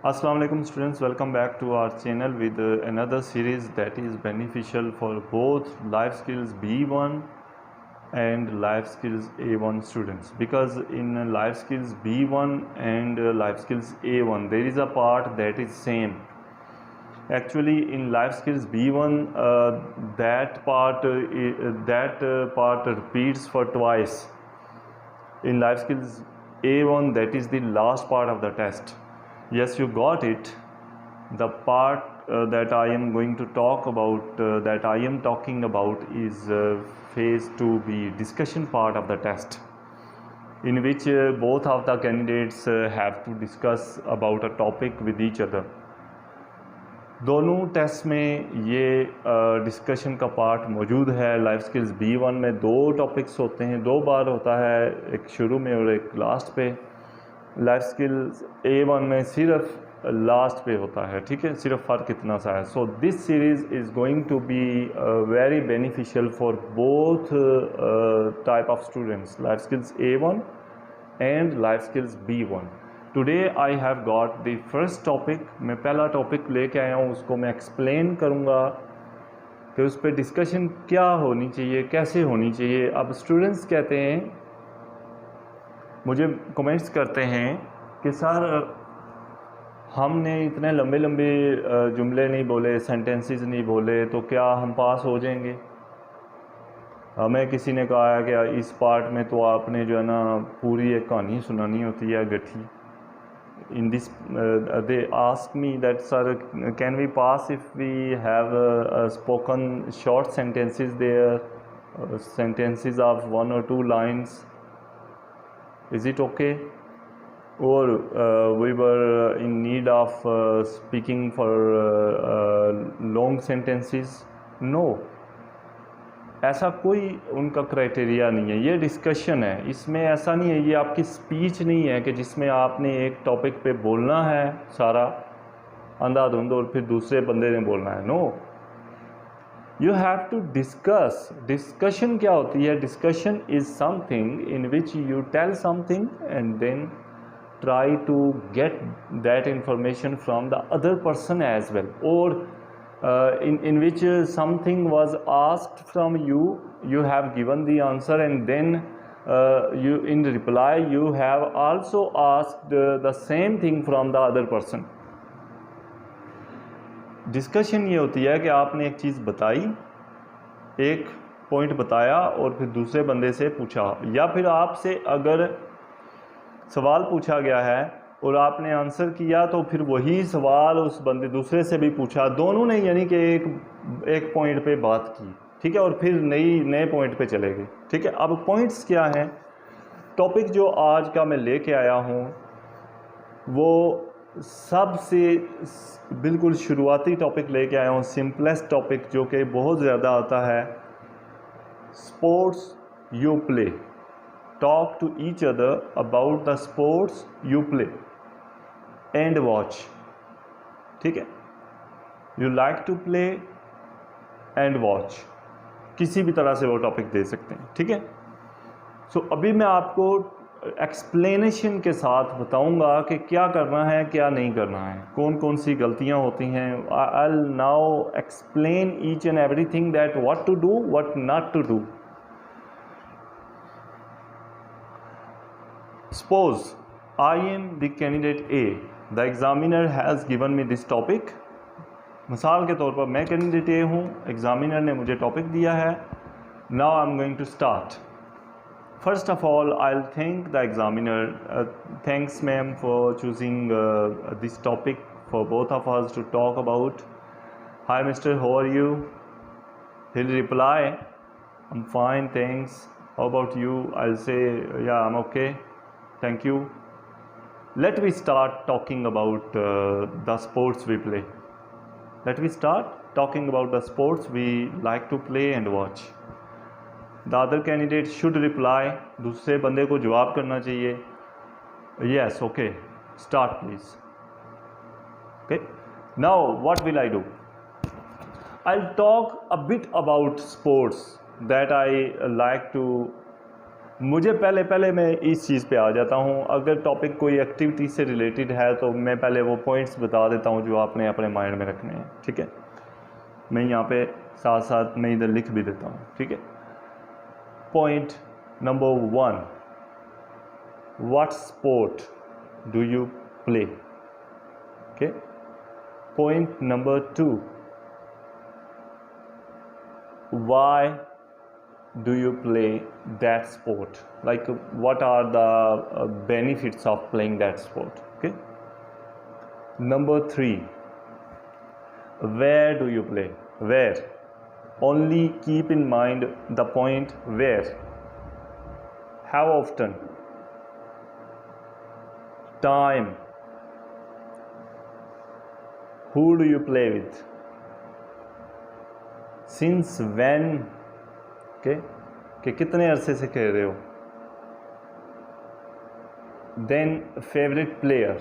Assalamu alaikum students, welcome back to our channel with another series that is beneficial for both life skills B1 and life skills A1 students, because in life skills B1 and life skills A1 there is a part that is same. Actually in life skills B1 that part repeats for twice. In life skills A1 that is the last part of the test. Yes, you got it. The part that I am going to talk about, that I am talking about is phase 2B, discussion part of the test, in which both of the candidates have to discuss about a topic with each other. दोनों test में ये discussion का part मौजूद है. Life skills B1 में दो topics होते हैं, दो बार होता है, एक शुरू में और एक लास्ट पे. लाइफ स्किल्स A1 में सिर्फ लास्ट पे होता है, ठीक है, सिर्फ फ़र्क इतना सा है. So this series is going to be very beneficial for both type of students, life skills A1 and life skills B1. Today I have got the first topic. मैं पहला टॉपिक लेके आया हूँ, उसको मैं एक्सप्लेन करूँगा कि उस पर डिस्कशन क्या होनी चाहिए, कैसे होनी चाहिए. अब स्टूडेंट्स कहते हैं, मुझे कमेंट्स करते हैं कि सर हमने इतने लंबे लंबे जुमले नहीं बोले, सेंटेंसेस नहीं बोले, तो क्या हम पास हो जाएंगे. हमें किसी ने कहा है कि इस पार्ट में तो आपने जो है ना पूरी एक कहानी सुनानी होती है गठी. In this they ask me that sir, can we pass if we have spoken short sentences there, sentences of 1 or 2 lines, is it okay, or we were in need of speaking for long sentences. No, ऐसा कोई उनका criteria नहीं है. ये discussion है, इसमें ऐसा नहीं है, ये आपकी स्पीच नहीं है कि जिसमें आपने एक टॉपिक पे बोलना है सारा अंधाधुंध और फिर दूसरे बंदे ने बोलना है. No, you have to discuss. Discussion क्या होती है? Discussion is something in which you tell something and then try to get that information from the other person as well, or in which something was asked from you, you have given the answer, and then you in reply you have also asked the same thing from the other person. Discussion ये होती है कि आपने एक चीज़ बताई, एक point बताया और फिर दूसरे बंदे से पूछा, या फिर आपसे अगर सवाल पूछा गया है और आपने आंसर किया तो फिर वही सवाल उस बंदे दूसरे से भी पूछा, दोनों ने यानी कि एक पॉइंट पे बात की, ठीक है, और फिर नए पॉइंट पे चले गए, ठीक है. अब पॉइंट्स क्या हैं? टॉपिक जो आज का मैं लेके आया हूँ वो सबसे बिल्कुल शुरुआती टॉपिक लेके आया हूँ, सिंपलेस्ट टॉपिक जो कि बहुत ज़्यादा आता है. Sports you play. Talk to each other about the sports you play and watch. ठीक है, you like to play and watch, किसी भी तरह से वो टॉपिक दे सकते हैं, ठीक है. सो अभी मैं आपको एक्सप्लेनेशन के साथ बताऊंगा कि क्या करना है, क्या नहीं करना है, कौन कौन सी गलतियां होती हैं. I will now explain each and everything that what to do, what not to do. Suppose I am the candidate A. The examiner has given me this topic. मिसाल के तौर पर मैं कैंडिडेट A हूँ, एग्जामिनर ने मुझे topic दिया है. Now I am going to start. First of all, I'll thank the examiner. Thanks ma'am for choosing this topic for both of us to talk about. Hi Mr. How are you? He'll reply, I'm fine, thanks. How about you? I'll say, yeah, I'm okay. Thank you. Let me start talking about the sports we play. Let me start talking about the sports we like to play and watch. The other candidate should reply. दूसरे बंदे को जवाब करना चाहिए. Yes, okay. Start please. Okay. Now what will I do? I'll talk a bit about sports that I like to मुझे पहले मैं इस चीज़ पे आ जाता हूँ। अगर टॉपिक कोई एक्टिविटी से रिलेटेड है तो मैं पहले वो पॉइंट्स बता देता हूँ जो आपने अपने माइंड में रखने हैं, ठीक है। मैं यहाँ पे साथ साथ मैं इधर लिख भी देता हूँ, ठीक है। Point number 1, what sport do you play, okay. Point number 2, why do you play that sport, like what are the benefits of playing that sport, okay. Number 3, where do you play, where, only keep in mind the point where, how often, time, who do you play with, since when, okay, कि कितने अरसे से खेल रहे हो। Then favourite player.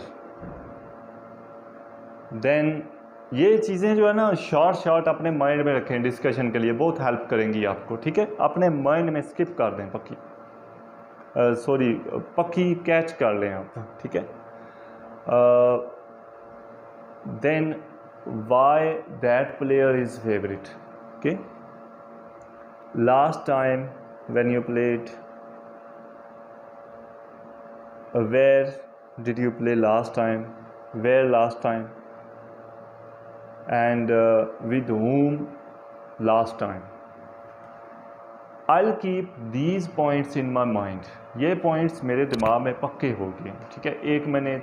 Then ये चीज़ें जो है ना शॉर्ट अपने माइंड में रखें, डिस्कशन के लिए बहुत हेल्प करेंगी आपको, ठीक है। अपने माइंड में स्किप कर दें, पक्की कैच कर लें आप, ठीक है। Then why that player is favourite, okay. Last time when you played, where did you play last time, where last time, and with whom last time. I'll keep these points in my mind. ये points मेरे दिमाग में पक्के हो गए, ठीक है। एक मैंने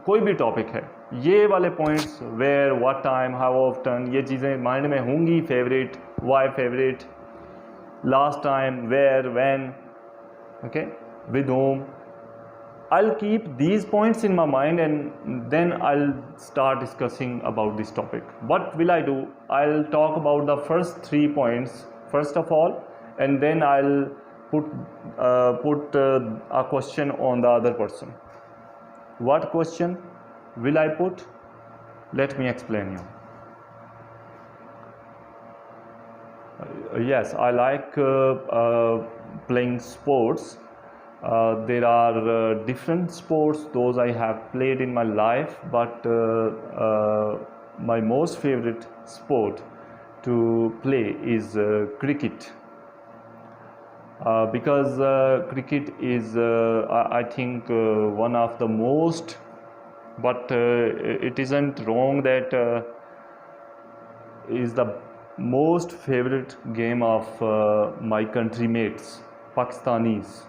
कोई भी टॉपिक है, ये वाले points where, what time, how often, ये चीज़ें माइंड में होंगी। Favourite, why favourite, last time, where, when, okay, with whom. I'll keep these points in my mind and then I'll start discussing about this topic. What will I do? I'll talk about the first 3 points first of all, and then I'll put a question on the other person. What question will I put? Let me explain you. Yes, I like playing sports. There are different sports, those I have played in my life, but my most favorite sport to play is cricket. Because cricket is, I think, one of the most, but it isn't wrong that is the most favorite game of my country mates, Pakistanis.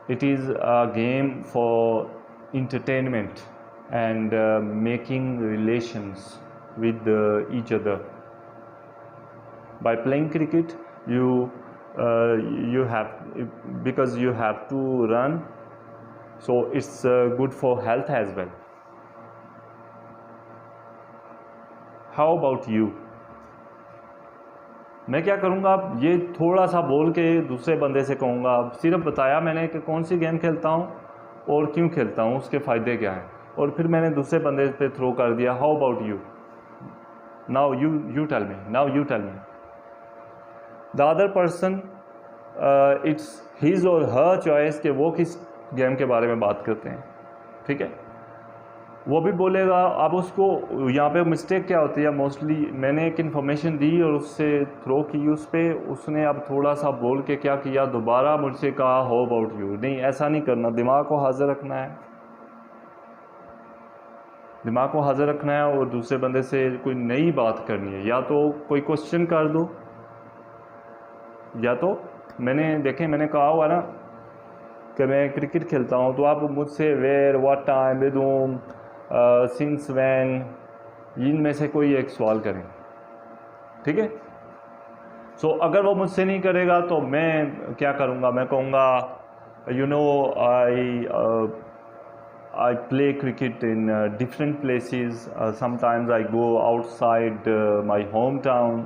It is a game for entertainment and making relations with each other. By playing cricket, you have, because you have to run, so it's good for health as well. How about you? मैं क्या करूँगा, अब ये थोड़ा सा बोल के दूसरे बंदे से कहूँगा, सिर्फ बताया मैंने कि कौन सी गेम खेलता हूँ और क्यों खेलता हूँ, उसके फ़ायदे क्या हैं, और फिर मैंने दूसरे बंदे पे थ्रो कर दिया। How about you? Now you tell me, the other person, it's his or her choice कि वो किस गेम के बारे में बात करते हैं, ठीक है। वो भी बोलेगा। अब उसको यहाँ पे मिस्टेक क्या होती है, मोस्टली मैंने एक इन्फॉर्मेशन दी और उससे थ्रो की उस पर, उसने अब थोड़ा सा बोल के क्या किया, दोबारा मुझसे कहा हाउ अबाउट यू। नहीं, ऐसा नहीं करना, दिमाग को हाजिर रखना है, दिमाग को हाजिर रखना है और दूसरे बंदे से कोई नई बात करनी है। या तो कोई क्वेश्चन कर दो, या तो मैंने कहा हुआ ना कि मैं क्रिकेट खेलता हूँ, तो आप मुझसे where, what time, with whom, since when, इनमें से कोई एक सवाल करें, ठीक है। सो अगर वो मुझसे नहीं करेगा तो मैं क्या करूँगा, मैं कहूँगा you know I play cricket in different places. Sometimes I go outside my hometown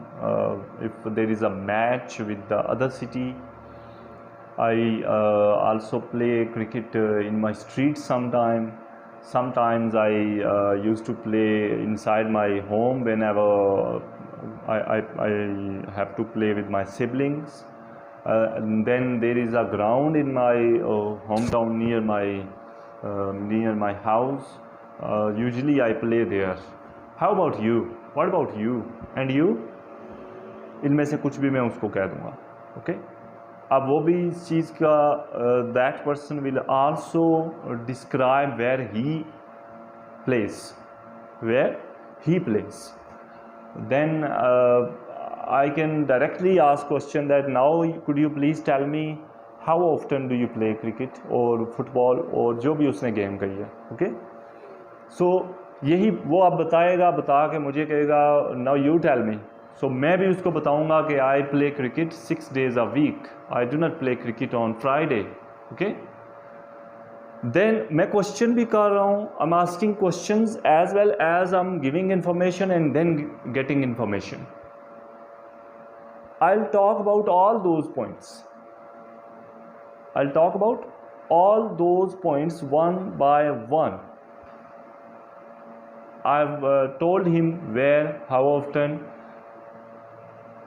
if there is a match with the other city. I also play cricket in my street sometime. Sometimes I used to play inside my home whenever I have to play with my siblings. then there is a ground in my hometown near my house. Usually I play there. How about you? What about you? And you? इनमें से कुछ भी मैं उसको कह दूँगा. Okay अब वो भी इस चीज़ का that person will also describe where he place. Then I can directly ask question that now could you please tell me how often do you play cricket or football और जो भी उसने गेम कही है. ओके सो यही वो आप बताएगा, बता के मुझे कहेगा now you tell me. सो मैं भी उसको बताऊंगा कि I play cricket 6 days a week. I do not play cricket on Friday. Okay then मैं क्वेश्चन भी कर रहा हूँ. I am asking questions as well as I am giving information and then getting information. I'll talk about all those points one by one. I've told him where, how often.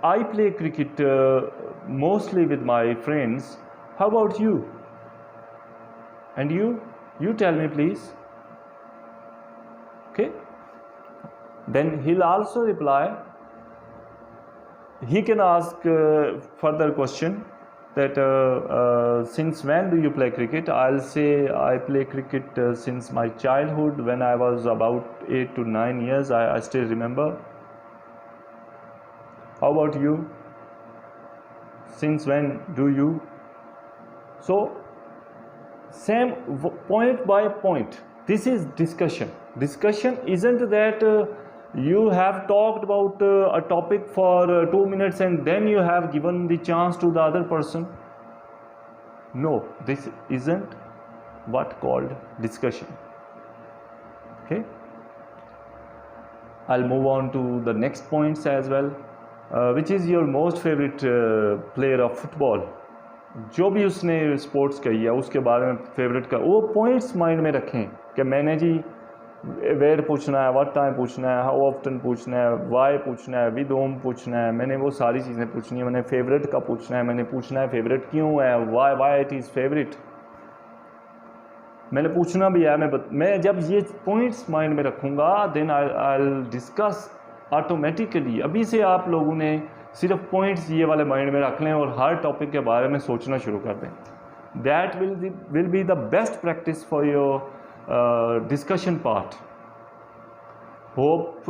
I play cricket mostly with my friends. How about you? And you tell me please. Okay, then he'll also reply. He can ask further question that since when do you play cricket? I'll say I play cricket since my childhood. When I was about 8 to 9 years, I still remember. How about you? Since when do you? So same point by point. This is discussion. Discussion isn't that you have talked about a topic for 2 minutes and then you have given the chance to the other person. No, this isn't what called discussion. Okay, I'll move on to the next points as well. Which is your most favorite player of football? जो भी उसने sports कही है उसके बारे में favourite का वो पॉइंट्स माइंड में रखें कि मैंने जी वेयर पूछना है, व्हाट टाइम पूछना है, हाउ ऑफ्टन पूछना है, वाई पूछना है, विद होम पूछना है. मैंने वो सारी चीज़ें पूछनी है. मैंने फेवरेट का पूछना है. मैंने पूछना है फेवरेट क्यों है, वाई इट इज़ फेवरेट. मैंने पूछना भी है. मैं जब ये पॉइंट्स माइंड में रखूँगा देन आई डिस्कस ऑटोमेटिकली. अभी से आप लोगों ने सिर्फ पॉइंट्स ये वाले माइंड में रख लें और हर टॉपिक के बारे में सोचना शुरू कर दें. That will be the best practice for your discussion part. Hope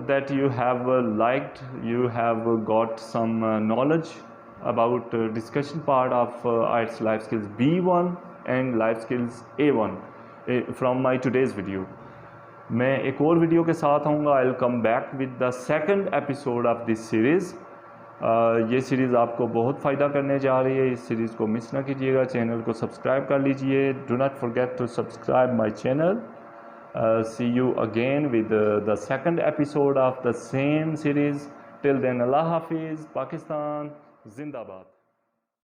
that you have liked, you have got some knowledge about discussion part of IELTS Life Skills B1 and Life Skills A1 from my today's video. मैं एक और video के साथ आऊँगा. I will come back with the second episode of this series. ये series आपको बहुत फ़ायदा करने जा रही है. इस सीरीज़ को मिस ना कीजिएगा. चैनल को सब्सक्राइब कर लीजिए. Do not forget to subscribe my channel. See you again with the second episode of the same series. Till then, Allah Hafiz, Pakistan, Zindabad.